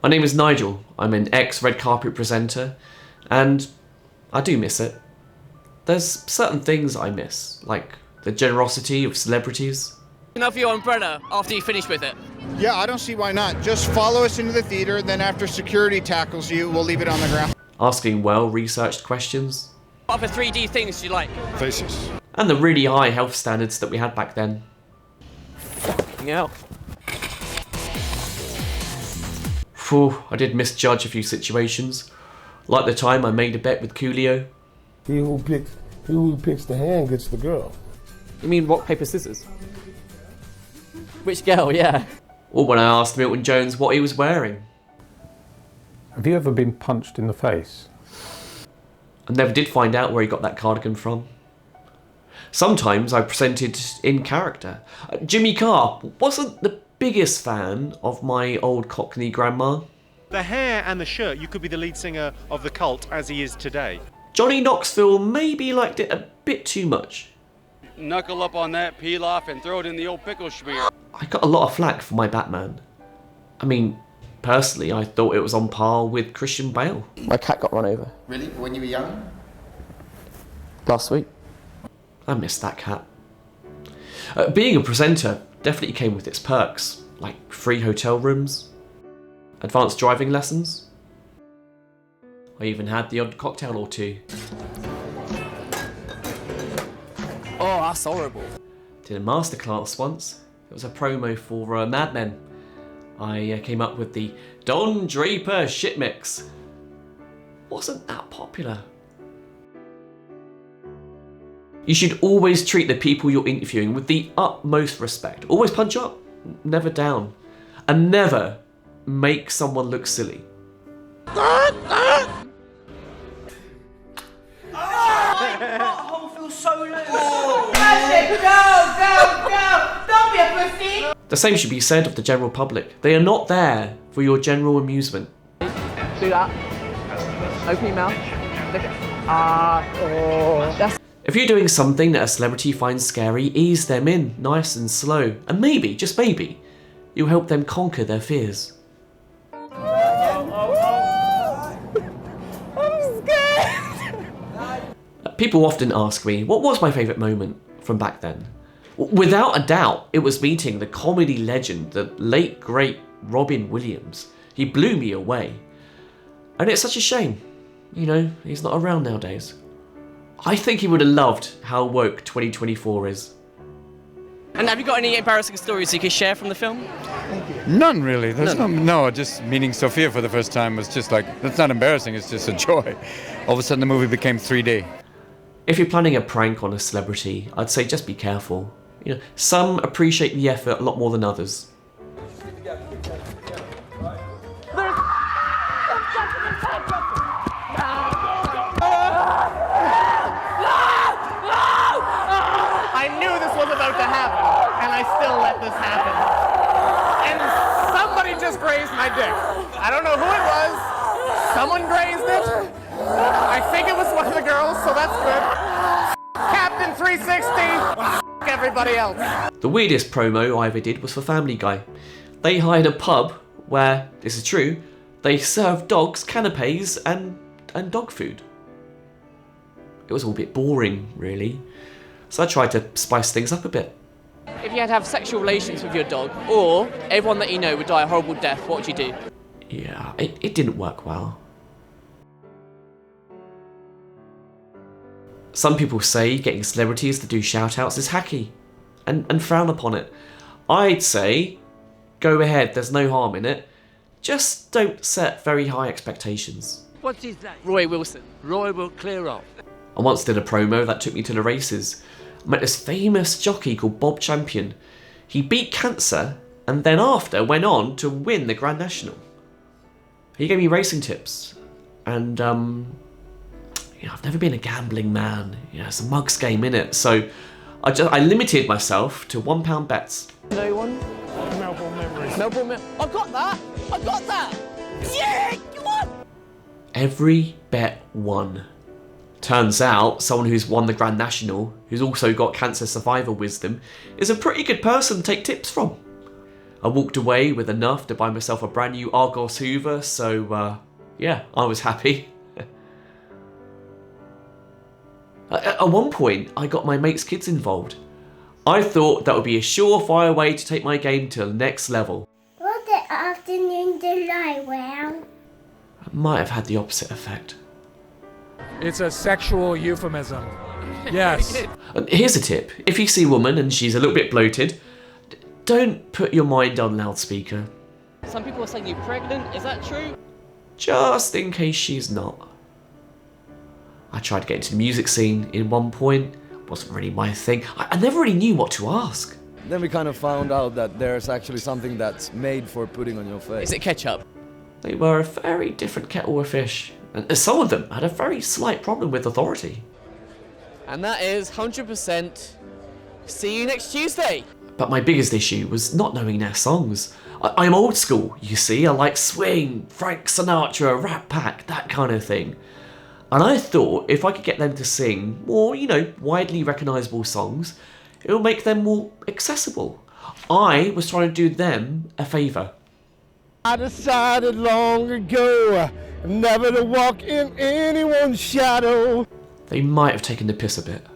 My name is Nigel. I'm an ex-red carpet presenter, and I do miss it. There's certain things I miss, like the generosity of celebrities. Enough your umbrella after you finish with it. Yeah, I don't see why not. Just follow us into the theater, then after security tackles you, we'll leave it on the ground. Asking well-researched questions. What other 3D things do you like? Faces. And the really high health standards that we had back then. Yeah. Phew, I did misjudge a few situations. Like the time I made a bet with Coolio. He who picks the hand gets the girl. You mean rock, paper, scissors? Which girl, yeah. Or when I asked Milton Jones what he was wearing. Have you ever been punched in the face? I never did find out where he got that cardigan from. Sometimes I presented in character. Jimmy Carr wasn't the biggest fan of my old Cockney grandma. The hair and the shirt, you could be the lead singer of the cult as he is today. Johnny Knoxville maybe liked it a bit too much. Knuckle up on that, peel off, and throw it in the old pickle schmear. I got a lot of flack for my Batman. I mean, personally, I thought it was on par with Christian Bale. My cat got run over. Really? When you were young? Last week. I missed that cat. Being a presenter definitely came with its perks, like free hotel rooms, advanced driving lessons. I even had the odd cocktail or two. Oh, that's horrible. Did a masterclass once. It was a promo for Mad Men. I came up with the Don Draper shit mix. Wasn't that popular. You should always treat the people you're interviewing with the utmost respect. Always punch up, never down. And never make someone look silly. The same should be said of the general public. They are not there for your general amusement. Do that. Open your mouth. Look at. That's. If you're doing something that a celebrity finds scary, ease them in, nice and slow. And maybe, just maybe, you'll help them conquer their fears. I'm scared. People often ask me, what was my favourite moment from back then? Without a doubt, it was meeting the comedy legend, the late great Robin Williams. He blew me away. And it's such a shame. You know, he's not around nowadays. I think he would have loved how woke 2024 is. And have you got any embarrassing stories you could share from the film? None really. There's no, just meeting Sophia for the first time was just like, that's not embarrassing, it's just a joy. All of a sudden the movie became 3D. If you're planning a prank on a celebrity, I'd say just be careful. You know, some appreciate the effort a lot more than others. I knew this was about to happen, and I still let this happen. And somebody just grazed my dick. I don't know who it was. Someone grazed it. I think it was one of the girls, so that's good. Captain 360. Everybody else. The weirdest promo I ever did was for Family Guy. They hired a pub where, this is true, they served dogs canapes and dog food. It was all a bit boring, really. So I tried to spice things up a bit. If you had to have sexual relations with your dog, or everyone that you know would die a horrible death, what would you do? Yeah, it didn't work well. Some people say getting celebrities to do shout-outs is hacky, and frown upon it. I'd say, go ahead, there's no harm in it. Just don't set very high expectations. What's his name? Roy Wilson. Roy will clear off. I once did a promo that took me to the races. I met this famous jockey called Bob Champion. He beat cancer and then after went on to win the Grand National. He gave me racing tips, and you know, I've never been a gambling man. You know, it's a mugs game, innit? So I limited myself to £1 bets. No one? Melbourne memories. Melbourne. I got that. I got that. Yeah, come on. Every bet won. Turns out, someone who's won the Grand National, who's also got cancer survivor wisdom, is a pretty good person to take tips from. I walked away with enough to buy myself a brand new Argos Hoover, so yeah, I was happy. At one point, I got my mate's kids involved. I thought that would be a surefire way to take my game to the next level. What the afternoon delight, well? It might have had the opposite effect. It's a sexual euphemism. Yes. Here's a tip. If you see a woman and she's a little bit bloated, don't put your mind on loudspeaker. Some people are saying you're pregnant. Is that true? Just in case she's not. I tried to get into the music scene in one point. Wasn't really my thing. I never really knew what to ask. Then we kind of found out that there's actually something that's made for putting on your face. Is it ketchup? They were a very different kettle of fish. And some of them had a very slight problem with authority. And that is 100% see you next Tuesday. But my biggest issue was not knowing their songs. I'm old school, you see. I like swing, Frank Sinatra, Rat Pack, that kind of thing. And I thought if I could get them to sing more, widely recognisable songs, it would make them more accessible. I was trying to do them a favour. I decided long ago never to walk in anyone's shadow. They might have taken the piss a bit.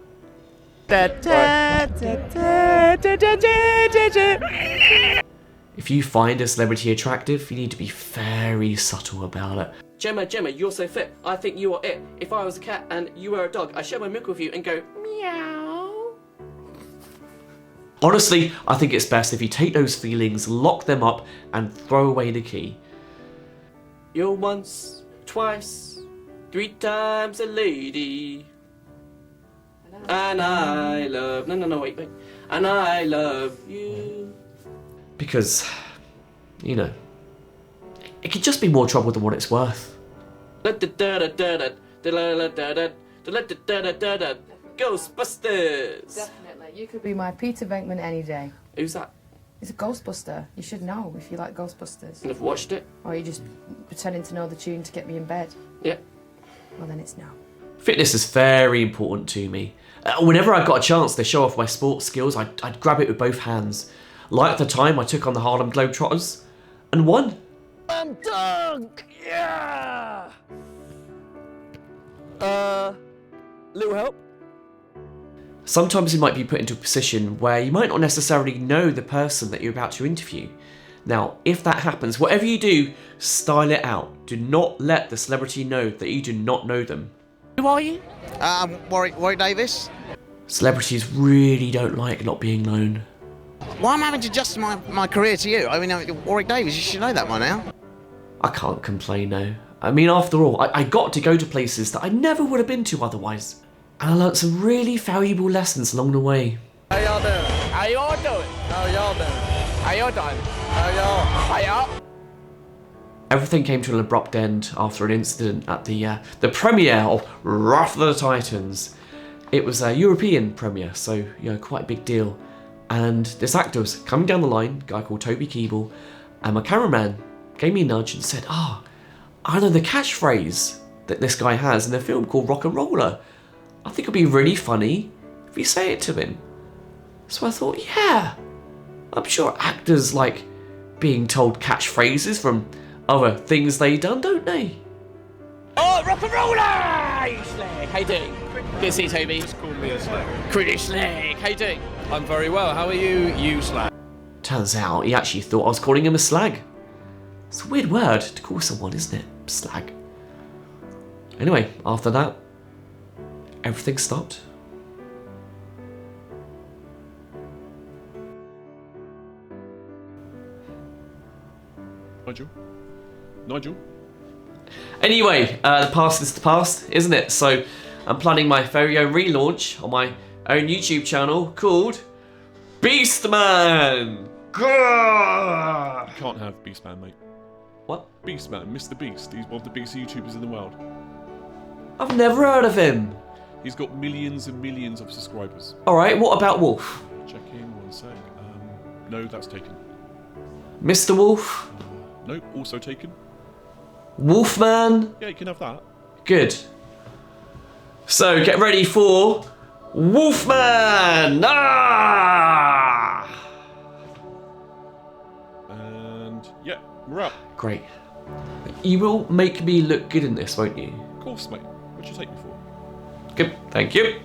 If you find a celebrity attractive, you need to be very subtle about it. Gemma, you're so fit. I think you are it. If I was a cat and you were a dog, I'd share my milk with you and go, meow. Honestly, I think it's best if you take those feelings, lock them up, and throw away the key. You're once, twice, 3 times a lady. And I love... No, wait. And I love you. Because, it could just be more trouble than what it's worth. Ghostbusters! Definitely. You could be my Peter Venkman any day. Who's that? He's a Ghostbuster. You should know if you like Ghostbusters. And I've watched it. Or are you just pretending to know the tune to get me in bed? Yeah. Well, then it's no. Fitness is very important to me. Whenever I got a chance to show off my sports skills, I'd grab it with both hands. Like the time I took on the Harlem Globetrotters and won. I'm dunk! Yeah! Little help? Sometimes you might be put into a position where you might not necessarily know the person that you're about to interview. Now, if that happens, whatever you do, style it out. Do not let the celebrity know that you do not know them. Who are you? Warwick Davis. Celebrities really don't like not being known. Well, I'm having to adjust my career to you. I mean, Warwick Davis, you should know that by now. I can't complain though. I mean, after all, I got to go to places that I never would have been to otherwise. And I learnt some really valuable lessons along the way. How y'all doing? How y'all doing? How y'all doing? How y'all doing? How y'all? Everything came to an abrupt end after an incident at the premiere of Wrath of the Titans. It was a European premiere, so quite a big deal. And this actor was coming down the line, a guy called Toby Keeble, and my cameraman gave me a nudge and said, I know the catchphrase that this guy has in a film called Rock and Roller. I think it'd be really funny if you say it to him. So I thought, yeah, I'm sure actors like being told catchphrases from other things they've done, don't they? Oh, Rock and Roller! You slag. How you doing? Good to see you, Toby. Just call me a slag. Pretty slag. How you doing? I'm very well. How are you, you slag? Turns out he actually thought I was calling him a slag. It's a weird word to call someone, isn't it? Slag. Anyway, after that, everything stopped. Nigel? Anyway, the past is the past, isn't it? So I'm planning my very own relaunch on my own YouTube channel called Beastman. Grrr! You can't have Beastman, mate. What? Beastman, Mr. Beast. He's one of the biggest YouTubers in the world. I've never heard of him. He's got millions and millions of subscribers. Alright, what about Wolf? Checking, one sec. No, that's taken. Mr. Wolf? Nope, also taken. Wolfman? Yeah, you can have that. Good. So get ready for Wolfman! Ah! Great. You will make me look good in this, won't you? Of course, mate. What'd you take me for? Good, thank you.